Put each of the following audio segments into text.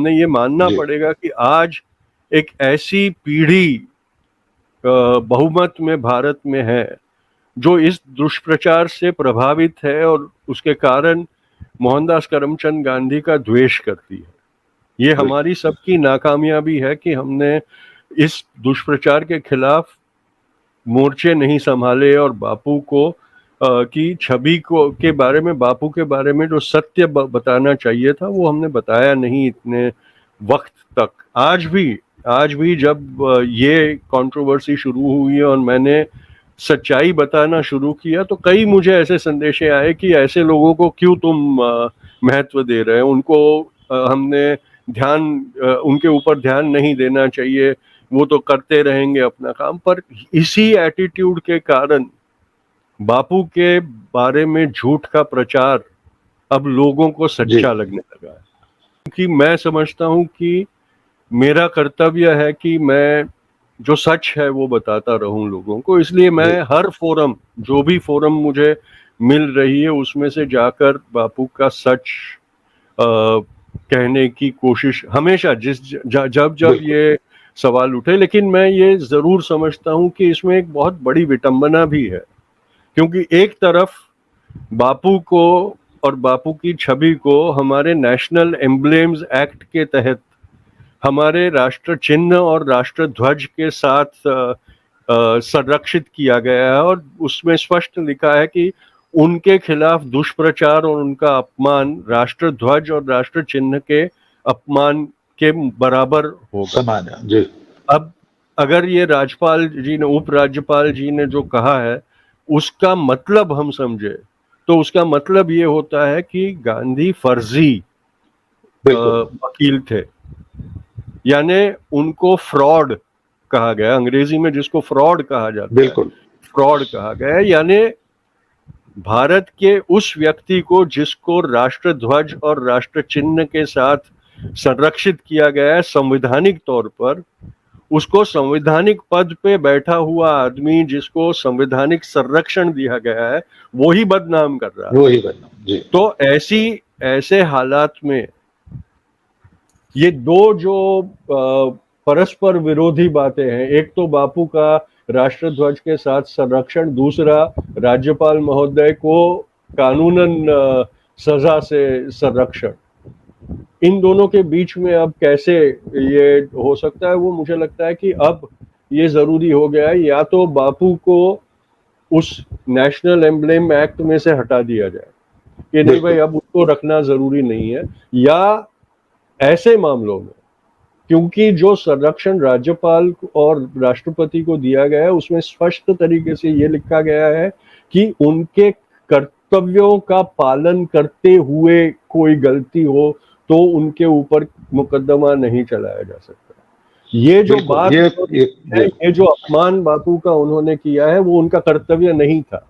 हमने ये मानना पड़ेगा कि आज एक ऐसी पीढ़ी बहुमत में भारत में है जो इस दुष्प्रचार से प्रभावित है और उसके कारण मोहनदास करमचंद गांधी का द्वेष करती है। ये हमारी सबकी नाकामयाबी है कि हमने इस दुष्प्रचार के खिलाफ मोर्चे नहीं संभाले और बापू को की छवि को के बारे में, बापू के बारे में जो सत्य बताना चाहिए था वो हमने बताया नहीं इतने वक्त तक। आज भी जब ये कंट्रोवर्सी शुरू हुई और मैंने सच्चाई बताना शुरू किया तो कई मुझे ऐसे संदेशे आए कि ऐसे लोगों को क्यों तुम महत्व दे रहे हैं, उनको हमने उनके ऊपर ध्यान नहीं देना चाहिए, वो तो करते रहेंगे अपना काम। पर इसी एटीट्यूड के कारण बापू के बारे में झूठ का प्रचार अब लोगों को सच्चा लगने लगा है। क्योंकि मैं समझता हूं कि मेरा कर्तव्य है कि मैं जो सच है वो बताता रहूं लोगों को, इसलिए मैं हर फोरम, जो भी फोरम मुझे मिल रही है उसमें से जाकर बापू का सच कहने की कोशिश हमेशा जब ये सवाल उठे। लेकिन मैं ये जरूर समझता हूं कि इसमें एक बहुत बड़ी विटंबना भी है, क्योंकि एक तरफ बापू को और बापू की छवि को हमारे नेशनल एम्ब्लेम्स एक्ट के तहत हमारे राष्ट्र चिन्ह और राष्ट्र ध्वज के साथ संरक्षित किया गया है और उसमें स्पष्ट लिखा है कि उनके खिलाफ दुष्प्रचार और उनका अपमान राष्ट्र ध्वज और राष्ट्र चिन्ह के अपमान के बराबर होगा, समान है जी। अब अगर ये राज्यपाल जी ने, उपराज्यपाल जी ने जो कहा है उसका मतलब हम समझे तो उसका मतलब ये होता है कि गांधी फर्जी वकील थे, यानी उनको फ्रॉड कहा गया, अंग्रेजी में जिसको फ्रॉड कहा जाता है, फ्रॉड कहा गया। यानी भारत के उस व्यक्ति को जिसको राष्ट्र ध्वज और राष्ट्र चिन्ह के साथ संरक्षित किया गया है संवैधानिक तौर पर, उसको संवैधानिक पद पे बैठा हुआ आदमी जिसको संवैधानिक संरक्षण दिया गया है वो ही बदनाम कर रहा है, वो ही बदनाम जी। तो ऐसे हालात में ये दो जो परस्पर विरोधी बातें हैं, एक तो बापू का राष्ट्र ध्वज के साथ संरक्षण, दूसरा राज्यपाल महोदय को कानूनन सजा से संरक्षण, इन दोनों के बीच में अब कैसे ये हो सकता है, वो मुझे लगता है कि अब ये जरूरी हो गया है या तो बापू को उस नेशनल एम्ब्लेम एक्ट में से हटा दिया जाए कि नहीं भाई अब उसको रखना जरूरी नहीं है, या ऐसे मामलों में क्योंकि जो संरक्षण राज्यपाल और राष्ट्रपति को दिया गया है उसमें स्पष्ट तरीके से ये लिखा गया है कि उनके कर्तव्यों का पालन करते हुए कोई गलती हो तो उनके ऊपर मुकदमा नहीं चलाया जा सकता। ये जो बात ये जो अपमान बापू का उन्होंने किया है वो उनका कर्तव्य नहीं था,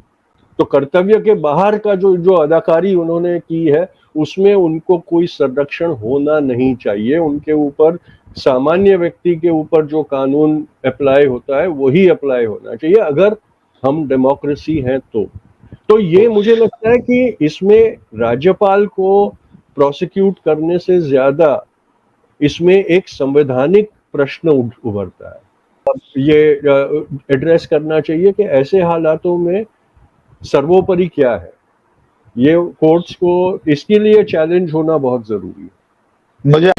तो कर्तव्य के बाहर का जो अदाकारी उन्होंने की है उसमें उनको कोई संरक्षण होना नहीं चाहिए। उनके ऊपर, सामान्य व्यक्ति के ऊपर जो कानून अप्लाई होता है वही अप्लाई होना चाहिए अगर हम डेमोक्रेसी हैं तो ये मुझे लगता है कि इसमें राज्यपाल को प्रोसिक्यूट करने से ज्यादा इसमें एक संवैधानिक प्रश्न उभरता है। अब ये एड्रेस करना चाहिए कि ऐसे हालातों में सर्वोपरि क्या है, ये कोर्ट्स को इसके लिए चैलेंज होना बहुत जरूरी है। मुझे